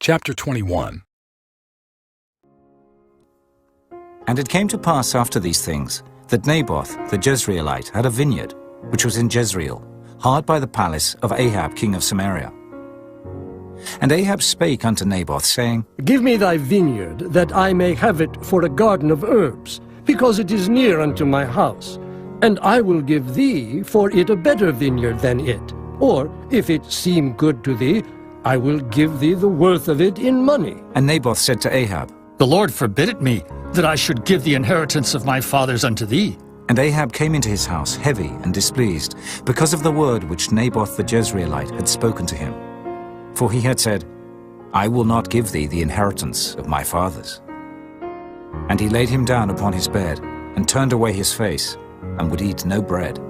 Chapter 21. And it came to pass after these things, that Naboth the Jezreelite had a vineyard, which was in Jezreel, hard by the palace of Ahab king of Samaria. And Ahab spake unto Naboth, saying, Give me thy vineyard, that I may have it for a garden of herbs, because it is near unto my house. And I will give thee for it a better vineyard than it. Or, if it seem good to thee, I will give thee the worth of it in money. And Naboth said to Ahab, The Lord forbid it me, that I should give the inheritance of my fathers unto thee. And Ahab came into his house heavy and displeased, because of the word which Naboth the Jezreelite had spoken to him. For he had said, I will not give thee the inheritance of my fathers. And he laid him down upon his bed, and turned away his face, and would eat no bread.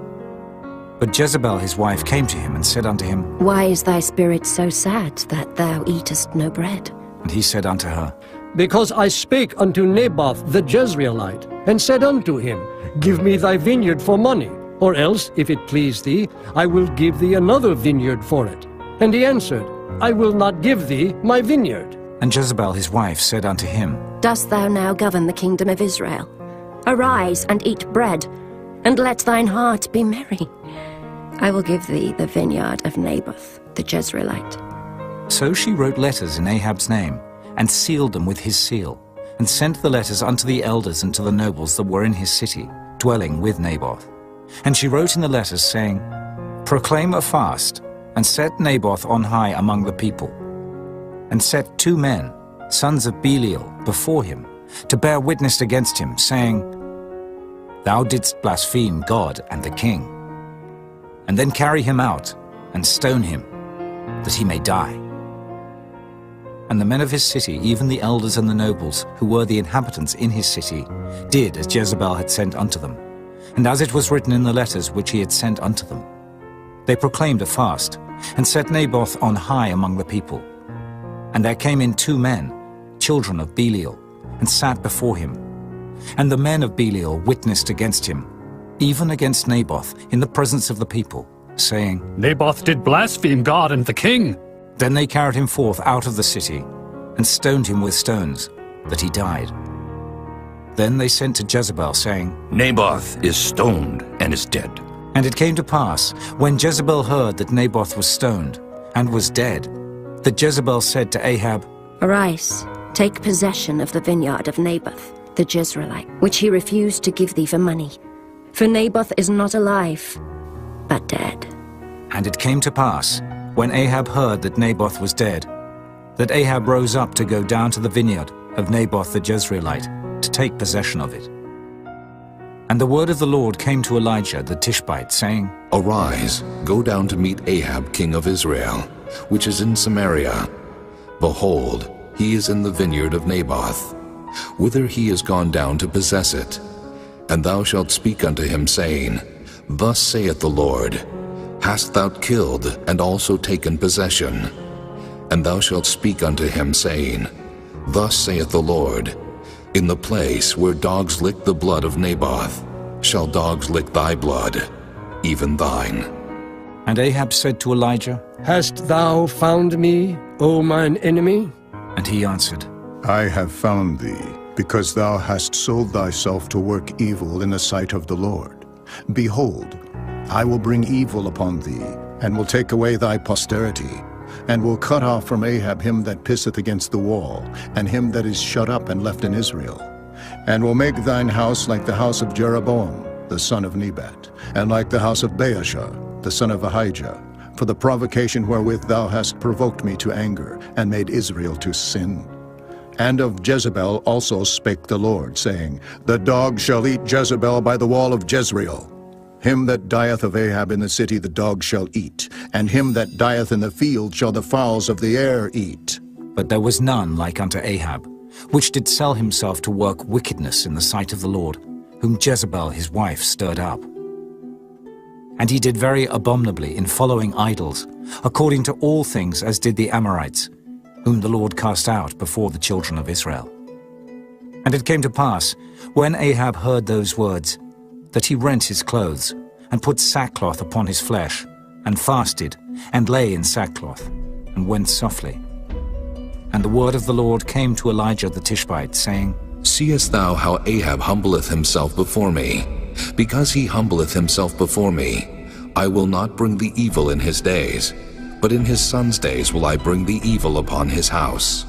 But Jezebel his wife came to him, and said unto him, Why is thy spirit so sad, that thou eatest no bread? And he said unto her, Because I spake unto Naboth the Jezreelite, and said unto him, Give me thy vineyard for money, or else, if it please thee, I will give thee another vineyard for it. And he answered, I will not give thee my vineyard. And Jezebel his wife said unto him, Dost thou now govern the kingdom of Israel? Arise and eat bread, and let thine heart be merry. I will give thee the vineyard of Naboth the Jezreelite. So she wrote letters in Ahab's name, and sealed them with his seal, and sent the letters unto the elders and to the nobles that were in his city, dwelling with Naboth. And she wrote in the letters, saying, Proclaim a fast, and set Naboth on high among the people. And set 2 men, sons of Belial, before him, to bear witness against him, saying, Thou didst blaspheme God and the king. And then carry him out, and stone him, that he may die. And the men of his city, even the elders and the nobles, who were the inhabitants in his city, did as Jezebel had sent unto them, and as it was written in the letters which he had sent unto them. They proclaimed a fast, and set Naboth on high among the people. And there came in 2 men, children of Belial, and sat before him. And the men of Belial witnessed against him, even against Naboth, in the presence of the people, saying, Naboth did blaspheme God and the king. Then they carried him forth out of the city, and stoned him with stones, that he died. Then they sent to Jezebel, saying, Naboth is stoned and is dead. And it came to pass, when Jezebel heard that Naboth was stoned, and was dead, that Jezebel said to Ahab, Arise, take possession of the vineyard of Naboth the Jezreelite, which he refused to give thee for money. For Naboth is not alive, but dead. And it came to pass, when Ahab heard that Naboth was dead, that Ahab rose up to go down to the vineyard of Naboth the Jezreelite, to take possession of it. And the word of the Lord came to Elijah the Tishbite, saying, Arise, go down to meet Ahab king of Israel, which is in Samaria. Behold, he is in the vineyard of Naboth, whither he is gone down to possess it. And thou shalt speak unto him, saying, Thus saith the Lord, Hast thou killed and also taken possession? And thou shalt speak unto him, saying, Thus saith the Lord, In the place where dogs lick the blood of Naboth, shall dogs lick thy blood, even thine. And Ahab said to Elijah, Hast thou found me, O mine enemy? And he answered, I have found thee, because thou hast sold thyself to work evil in the sight of the Lord. Behold, I will bring evil upon thee, and will take away thy posterity, and will cut off from Ahab him that pisseth against the wall, and him that is shut up and left in Israel, and will make thine house like the house of Jeroboam, the son of Nebat, and like the house of Baasha, the son of Ahijah, for the provocation wherewith thou hast provoked me to anger, and made Israel to sin. And of Jezebel also spake the Lord, saying, The dog shall eat Jezebel by the wall of Jezreel. Him that dieth of Ahab in the city the dog shall eat, and him that dieth in the field shall the fowls of the air eat. But there was none like unto Ahab, which did sell himself to work wickedness in the sight of the Lord, whom Jezebel his wife stirred up. And he did very abominably in following idols, according to all things as did the Amorites, whom the Lord cast out before the children of Israel. And it came to pass, when Ahab heard those words, that he rent his clothes, and put sackcloth upon his flesh, and fasted, and lay in sackcloth, and went softly. And the word of the Lord came to Elijah the Tishbite, saying, Seest thou how Ahab humbleth himself before me? Because he humbleth himself before me, I will not bring the evil in his days, but in his son's days will I bring the evil upon his house.